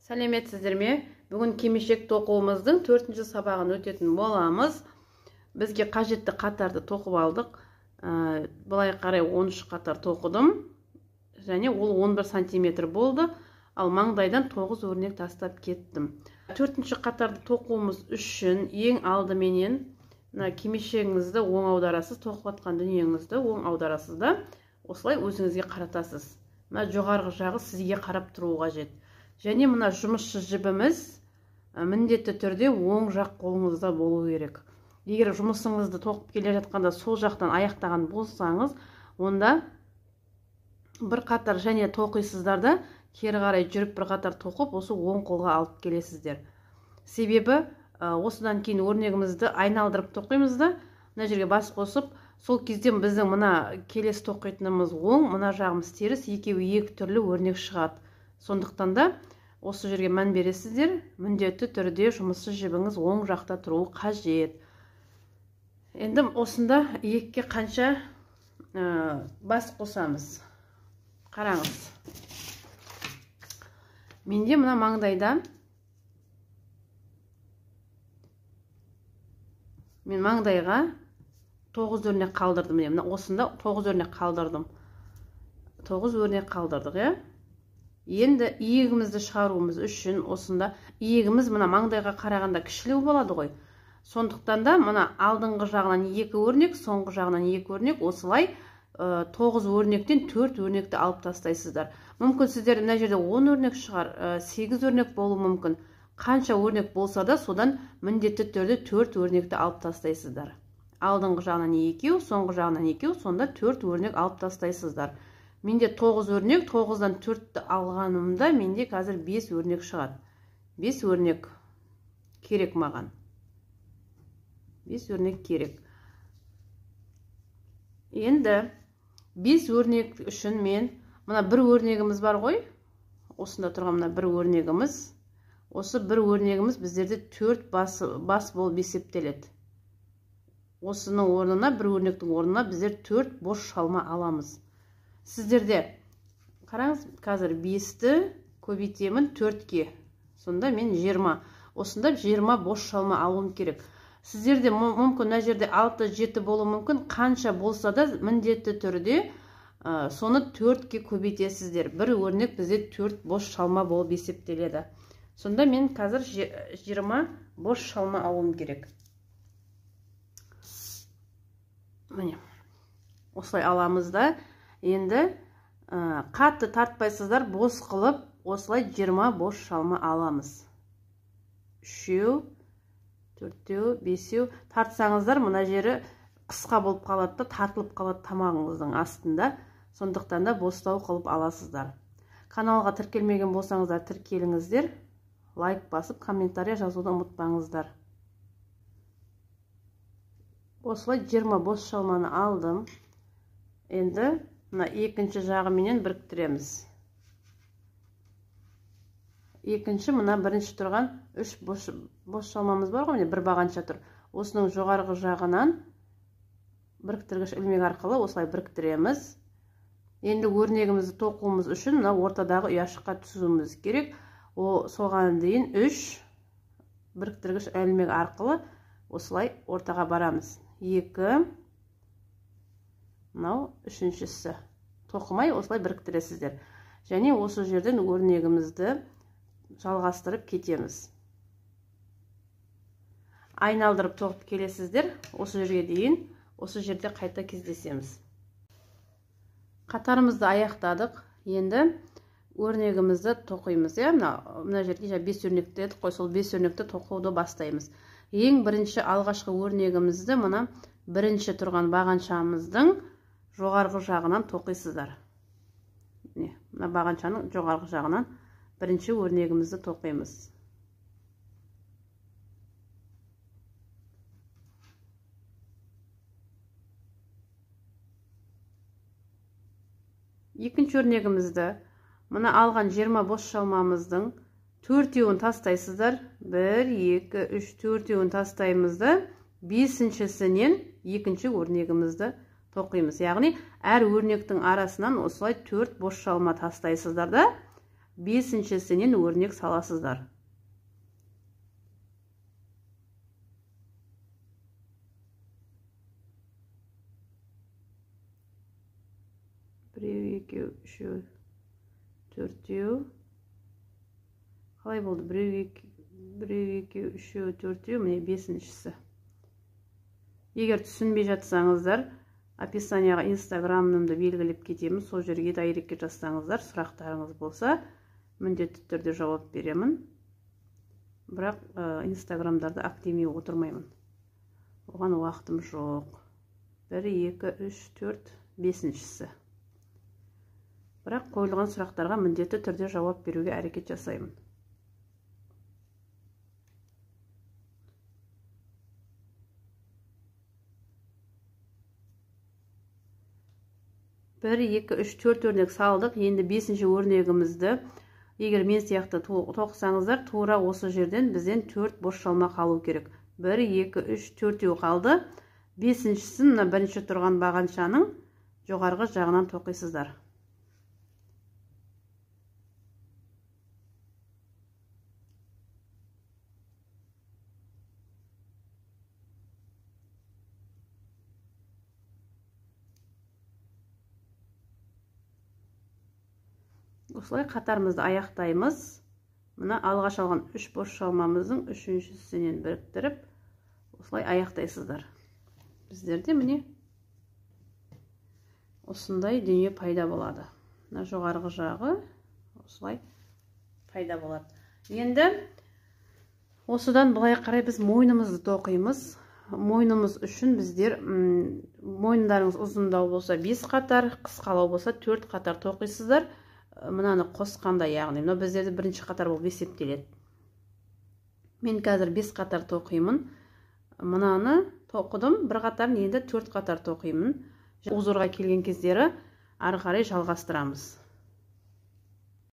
Сәлеметсіздер ме? Бүгін кимешек тоқуымыздың 4-ші сабағын өтетін боламыз. Бізге қажетті қатарды тоқып алдық. Былай қарай 13 қатар тоқыдым. Және ол 11 сантиметр болды. Ал маңдайдан 9 өрнек тастап кеттім. 4-ші қатарды тоқуымыз үшін ең алдыменен кимешегіңізді оң аударасыз, тоқып атқан дүниеңізді оң аударасыз да, осылай өзіңізге қаратасыз. Жоғарғы жағы сізге қарап тұру қажет. Және мына жұмысшы жібіміз міндетті түрде оң жақ қолыңызда болу керек. Егер жұмысыңызды тоқып келе жатқанда сол жақтан аяқтаған болсаңыз, онда бір қатар және тоқисыздар да кері қарай жүріп бір қатар тоқып, осы оң қолға алып келесіздер. Себебі осыдан кейін өрнегімізді айналдырып тоқимыз да, мына жерге бас қосып, сол кезде біздің мына келесі тоқитынымыз оң, мына жағымыз теріс, екеуі екі түрлі өрнек шығады. Сондықтан да осы жерге мән бересіздер, міндетті түрде жұмысшы жібіңіз оң жақта тұруы қажет. Енді осында екке қанша бас қосамыз. Қараңыз. Менде мына маңдайда мен маңдайға 9 өрнек қалдырдым. Мына осында 9 өрнек қалдырдым. 9 өрнек қалдырдық, иә? Енді иегімізді шығаруымыз үшін осында иегіміз мына маңдайға қарағанда кішілеу болады ғой. Сондықтан да мына алдыңғы жағынан 2 өрнек, соңғы жағынан 2 өрнек, осылай 9 өрнектен 4 өрнекті алып тастайсыздар. Мүмкін сіздер мына жерде 10 өрнек шығар, 8 өрнек болуы мүмкін. Қанша өрнек болса да, содан міндетті түрде 4 өрнекті алып тастайсыздар. Алдыңғы жағынан 2, соңғы жағынан 2, сонда 4 өрнек алып тастайсыздар. Менде 9 өрнек, 9-дан 4-ті алғанымда менде қазір 5 өрнек шығады. 5 өрнек керек маған. 5 өрнек керек. Енді 5 өрнек үшін мен, мына бір өрнегіміз бар ғой, осында тұрған мына бір өрнегіміз, осы бір өрнегіміз біздерде 4 бас болып есептеледі. Осының орнына, бір өрнектің орнына біздер 4 бос шалма аламыз. Сіздерде, қараңыз, қазір 5-ті көбейтемін 4-ке. Сонда мен 20. Осында 20 бос шалма алуым керек. Сіздерде мүмкін мына жерде 6-7 болуы мүмкін, қанша болса да міндетті түрде соны 4-ке көбейтесіздер. Бір өрнек бізде 4 бос шалма болып есептеледі. Сонда мен қазір 20 бос шалма алуым керек. Міне, осылай аламыз да. Енді қатты тартпайсыздар, бос қылып, осылай 20 бос шалма аламыз. 3, 4, 5, тартсаңыздар, мұна жері қысқа болып қалады да, тартылып қалады тамағыңыздың астында. Сондықтан да бостау қылып аласыздар. Каналға тіркелмеген болсаңыздар, тіркеліңіздер. Лайк басып, комментария жазуды ұмытпаңыздар. Осылай 20 бос шалманы алдым. Енді мына екінші жағыменен біріктіреміз. Екінші мына бірінші тұрған 3 бос шалмамыз бар ғой, бір бағанша тұр. Осының жоғарғы жағынан біріктіргіш ілмек арқылы осылай біріктіреміз. Енді өрнегімізді тоқуымыз үшін мына ортадағы ұяшыққа түсуіміз керек. Соған дейін 3 біріктіргіш ілмек арқылы осылай ортаға барамыз. 2, мынау үшіншісі. Тоқымай осылай біріктіресіздер. Және осы жерден өрнегімізді жалғастырып кетеміз. Айналдырып тоқып келесіздер. Осы жерге дейін, осы жерде қайта кездесеміз. Қатарымызды аяқтадық. Енді өрнегімізді тоқимыз. Мына жерге 5 өрнекті едік қой, сол 5 өрнекті тоқуды бастаймыз. Ең бірінші алғашқы өрнегімізді мына бірінші тұрған бағаншамыздың жоғарғы жағынан тоқисыздар. Мына бағаншаның жоғарғы жағынан бірінші өрнегімізді тоқимыз. Екінші өрнегімізді мына алған 20 бос шалмамыздың 4-еуін тастайсыздар. 1, 2, 3, 4-еуін тастаймызды. 5-шісінен екінші өрнегімізді тоқимыз. Яғни әр өрнектің арасынан осылай 4 бос шалма тастайсыздар да бесіншісінен өрнек саласыздар. Біреу, екеу, үшеу, төртеу. Қалай болды? Біреу, екеу, үшеу, төртеу, міне бесіншісі. Егер түсінбей жатсаңыздар, описанияға инстаграмымды белгілеп кетемін, сол жерге дайректке жазсаңыздар, сұрақтарыңыз болса, міндетті түрде жауап беремін. Бірақ инстаграмдарды активмей отырмаймын. Оған уақытым жоқ. 1, 2, 3, 4, 5-шісі. Бірақ қойылған сұрақтарға міндетті түрде жауап беруге әрекет жасаймын. Бір, екі, үш, төрт өрнек салдық. Енді 5-ші өрнегімізді, егер мен сияқты тоқысаңыздар, тура осы жерден бізден 4 бос шалма қалу керек. 1, 2, 3, 4-еу қалды. 5-шісін мына бірінші тұрған бағаншаның жоғарғы жағынан тоқисыздар. Осылай қатарымызды аяқтаймыз. Мына алғаш алған 3 бос шалмамыздың 3-шісінен біріктіріп, осылай аяқтайсыздар. Біздерде міне осындай дүние пайда болады. Мына жоғарғы жағы осылай пайда болады. Енді осыдан былай қарай біз мойнымызды тоқимыз. Мойнымыз үшін біздер мойындарыңыз ұзындау болса 5 қатар, қысқалау болса 4 қатар тоқисыздар. Мынаны қосқанда, яғни мына біздерде бірінші қатар болып есептеледі. Мен қазір 5 қатар тоқимын. Мынаны тоқыдым, бір қатарын енді 4 қатар тоқимын. Узорға келген кездері ары қарай жалғастырамыз.